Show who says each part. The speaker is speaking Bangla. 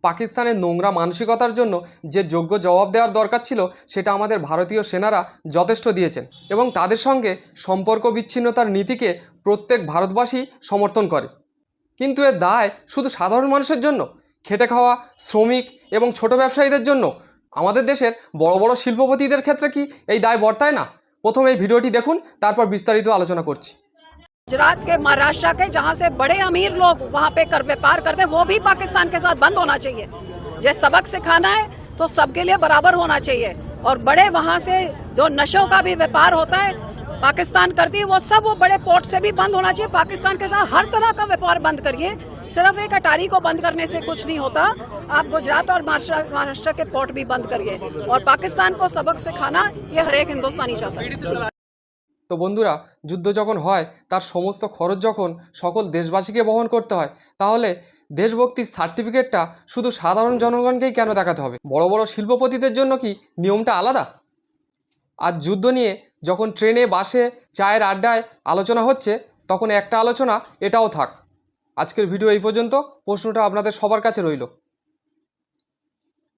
Speaker 1: পাকিস্তানের নোংরা মানসিকতার জন্য যে যোগ্য জবাব দেওয়ার দরকার ছিল সেটা আমাদের ভারতীয় সেনারা যথেষ্ট দিয়েছেন এবং তাদের সঙ্গে সম্পর্ক বিচ্ছিন্নতার নীতিকে প্রত্যেক ভারতবাসী সমর্থন করে। কিন্তু এর দায় শুধু সাধারণ মানুষের জন্য, খেটে খাওয়া শ্রমিক এবং ছোট ব্যবসায়ীদের জন্য? আমাদের দেশের বড় বড় শিল্পপতিদের ক্ষেত্রে কি এই দায় বর্তায় না? প্রথমে এই ভিডিওটি দেখুন, তারপর বিস্তারিত আলোচনা করছি।
Speaker 2: गुजरात के, महाराष्ट्र के, जहाँ से बड़े अमीर लोग वहाँ पे व्यापार करते हैं, वो भी पाकिस्तान के साथ बंद होना चाहिए। जो सबक सिखाना है तो सबके लिए बराबर होना चाहिए। और बड़े वहाँ से जो नशों का भी व्यापार होता है पाकिस्तान करती है, वो सब वो बड़े पोर्ट से भी बंद होना चाहिए। पाकिस्तान के साथ हर तरह का व्यापार बंद करिए। सिर्फ एक अटारी को बंद करने से कुछ नहीं होता। आप गुजरात और महाराष्ट्र के पोर्ट भी बंद करिए और पाकिस्तान को सबक सिखाना ये हर एक हिंदुस्तानी चाहता है।
Speaker 1: তো বন্ধুরা, যুদ্ধ যখন হয় তার সমস্ত খরচ যখন সকল দেশবাসীকে বহন করতে হয়, তাহলে দেশভক্তির সার্টিফিকেটটা শুধু সাধারণ জনগণকেই কেন দেখাতে হবে? বড় বড় শিল্পপতিদের জন্য কি নিয়মটা আলাদা? আজ যুদ্ধ নিয়ে যখন ট্রেনে, বাসে, চায়ের আড্ডায় আলোচনা হচ্ছে, তখন একটা আলোচনা এটাও থাক। আজকের ভিডিও এই পর্যন্ত। প্রশ্নটা আপনাদের সবার কাছে রইল।